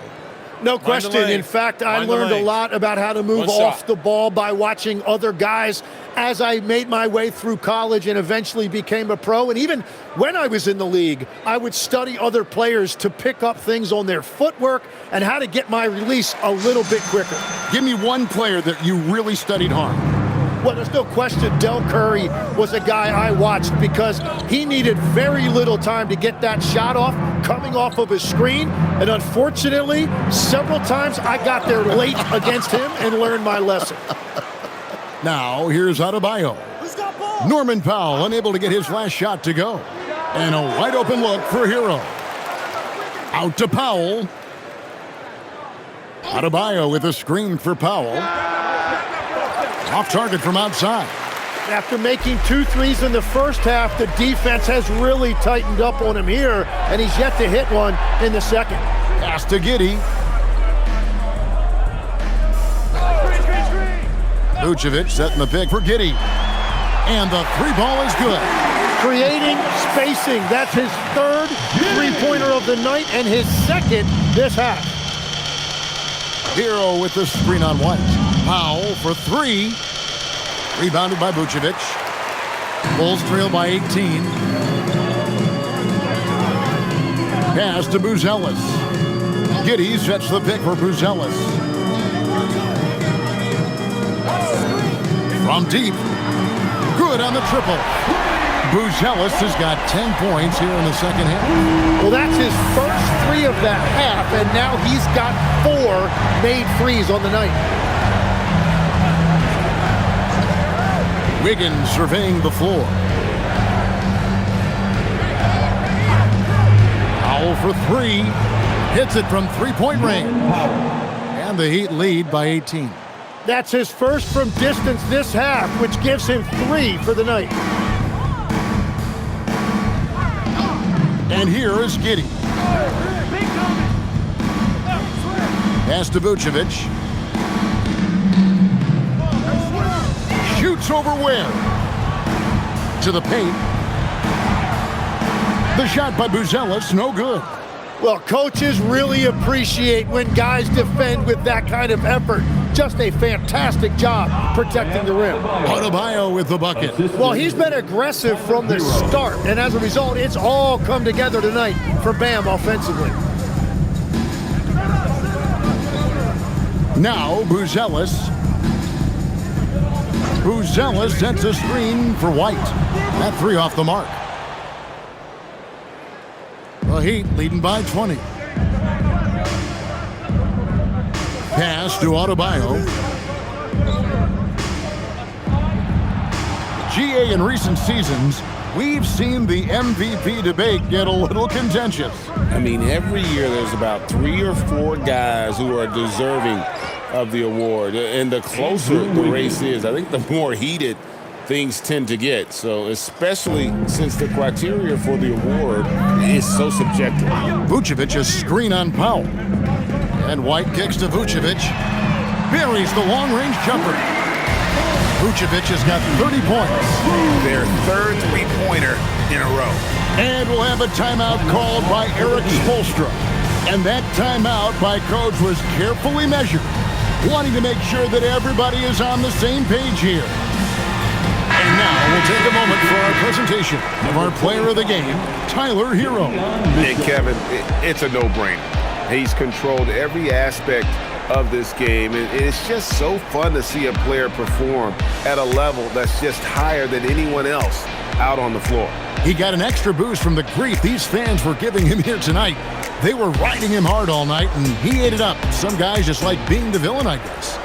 No question. In fact, I learned a lot about how to move off the ball by watching other guys as I made my way through college and eventually became a pro. And even when I was in the league, I would study other players to pick up things on their footwork and how to get my release a little bit quicker. Give me one player that you really studied hard. Well, there's no question Del Curry was a guy I watched because he needed very little time to get that shot off coming off of his screen. And unfortunately, several times I got there late against him and learned my lesson. Now, here's Adebayo. Norman Powell unable to get his last shot to go. And a wide open look for Hero. Out to Powell. Adebayo with a screen for Powell. Off target from outside. After making 2 threes in the first half, the defense has really tightened up on him here, and he's yet to hit one in the second. Pass to Giddey. Vucevic setting the pick for Giddey. And the 3-ball is good. Creating spacing. That's his 3rd three-pointer of the night and his 2nd this half. Hero with the screen on White. Powell for 3. Rebounded by Vucevic. Bulls trail by 18. Pass to Buzelis. Giddey sets the pick for Buzelis. From deep. Good on the triple. Buzelis has got 10 points here in the second half. Well, that's his first 3 of that half, and now he's got 4 made threes on the night. Wiggins surveying the floor. Powell for 3. Hits it from 3-point range. And the Heat lead by 18. That's his first from distance this half, which gives him 3 for the night. And here is Giddey. Pass to Vucevic. Shoots over Ware. To the paint. The shot by Buzelis, no good. Well, coaches really appreciate when guys defend with that kind of effort. Just a fantastic job protecting the rim. Adebayo with the bucket. Well, he's been aggressive from the start, and as a result, it's all come together tonight for Bam offensively. Now Buzelis. Buzelis sets a screen for White. That 3 off the mark. The Heat leading by 20. Pass to Adebayo. GA in recent seasons, we've seen the MVP debate get a little contentious. I mean, every year there's about 3 or 4 guys who are deserving of the award. And the closer the race is, I think the more heated things tend to get. So especially since the criteria for the award is so subjective. Vucevic's screen on Powell. And White kicks to Vucevic. Buries the long-range jumper. Vucevic has got 30 points. Their 3rd three-pointer in a row. And we'll have a timeout called by Eric Spoelstra. And that timeout by coach was carefully measured, wanting to make sure that everybody is on the same page here. And now we'll take a moment for our presentation of our player of the game, Tyler Hero. And Kevin, it's a no-brainer. He's controlled every aspect of this game, and it's just so fun to see a player perform at a level that's just higher than anyone else out on the floor. He got an extra boost from the grief these fans were giving him here tonight. They were riding him hard all night, and he ate it up. Some guys just like being the villain, I guess.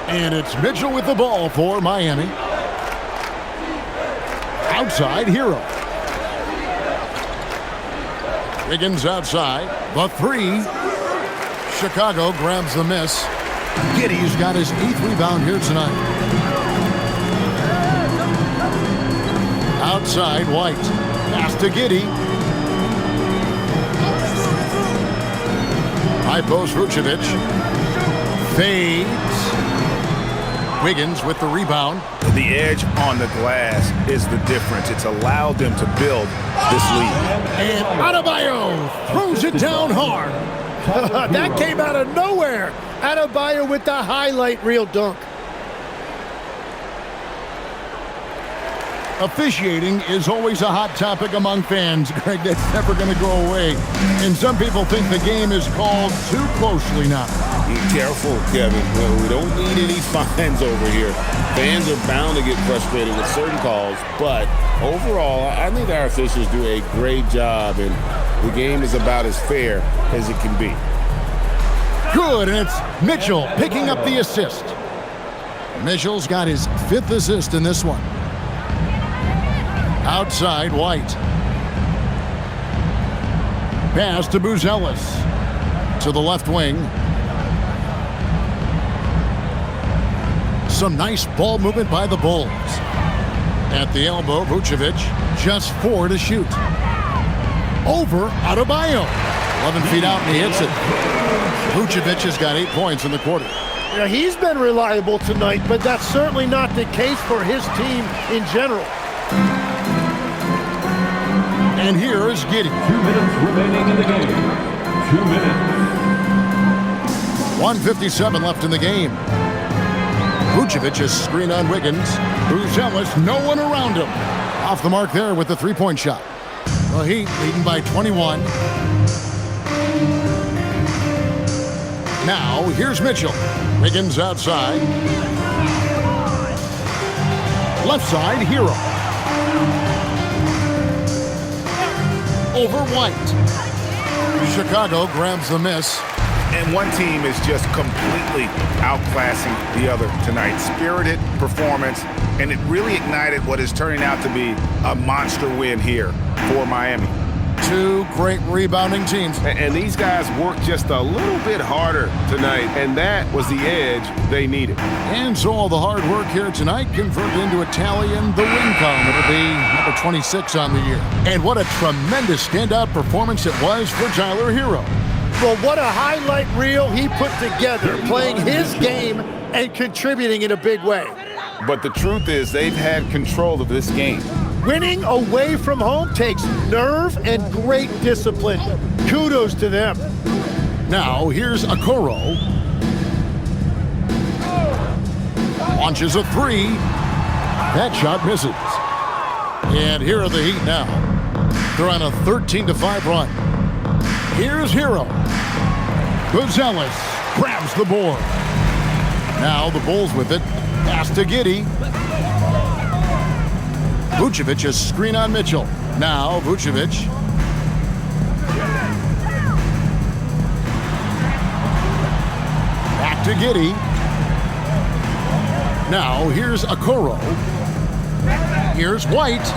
And it's Mitchell with the ball for Miami. Outside, Hero. Wiggins outside. The three. Chicago grabs the miss. Giddey's got his 8th rebound here tonight. Outside, White. Pass to Giddey. High post, Vucevic. Fades. Wiggins with the rebound. The edge on the glass is the difference. It's allowed them to build this lead. And Adebayo throws it down hard. That came out of nowhere. Adebayo with the highlight reel dunk. Officiating is always a hot topic among fans, Greg. That's never going to go away. And some people think the game is called too closely now. Be careful, Kevin. We don't need any fines over here. Fans are bound to get frustrated with certain calls, but overall, I think our officials do a great job, and the game is about as fair as it can be. Good, and it's Mitchell picking up the assist. Mitchell's got his 5th assist in this one. Outside, White. Pass to Buzelis. To the left wing. Some nice ball movement by the Bulls. At the elbow, Vucevic. Just 4 to shoot. Over Adebayo. 11 feet out, and he hits it. Vucevic has got 8 points in the quarter. Yeah, he's been reliable tonight, but that's certainly not the case for his team in general. And here is Giddey. 2 minutes remaining in the game. 2 minutes. 1:57 left in the game. Vucevic is screen on Wiggins. Buzelis, no one around him. Off the mark there with the three-point shot. The Heat leading by 21. Now, here's Mitchell. Wiggins outside. Left side, Hero. Over White. Chicago grabs the miss. And one team is just completely outclassing the other tonight. Spirited performance, and it really ignited what is turning out to be a monster win here for Miami. 2 great rebounding teams. And these guys worked just a little bit harder tonight, and that was the edge they needed. And so all the hard work here tonight converted into a tally in the win column. It'll be number 26 on the year. And what a tremendous standout performance it was for Tyler Hero. Well, what a highlight reel he put together, playing his game and contributing in a big way. But the truth is they've had control of this game. Winning away from home takes nerve and great discipline. Kudos to them. Now, here's Okoro. Launches a 3. That shot misses. And here are the Heat now. They're on a 13-5 run. Here's Hero. Buzelis grabs the board. Now the Bulls with it. Pass to Giddey. Vucevic is screen on Mitchell. Now Vucevic. Back to Giddey. Now here's Okoro. Here's White.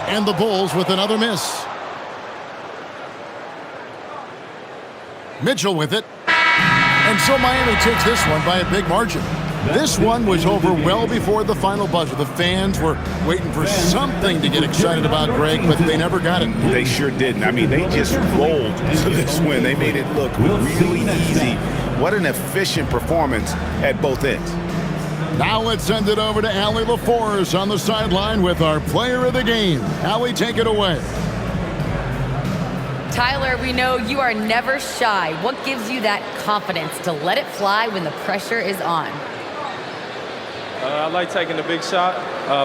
And the Bulls with another miss. Mitchell with it. And so Miami takes this one by a big margin. This one was over well before the final buzzer. The fans were waiting for something to get excited about, Greg, but they never got it. They sure didn't. I mean, they just rolled to this win. They made it look really easy. What an efficient performance at both ends. Now let's send it over to Allie LaForce on the sideline with our player of the game. Allie, take it away. Tyler, we know you are never shy. What gives you that confidence to let it fly when the pressure is on? I like taking the big shot.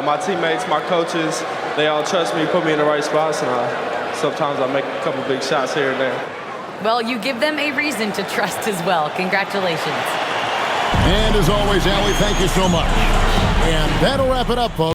My teammates, my coaches, they all trust me, put me in the right spots, and sometimes I make a couple big shots here and there. Well, you give them a reason to trust as well. Congratulations. And as always, Allie, thank you so much. And that'll wrap it up, folks.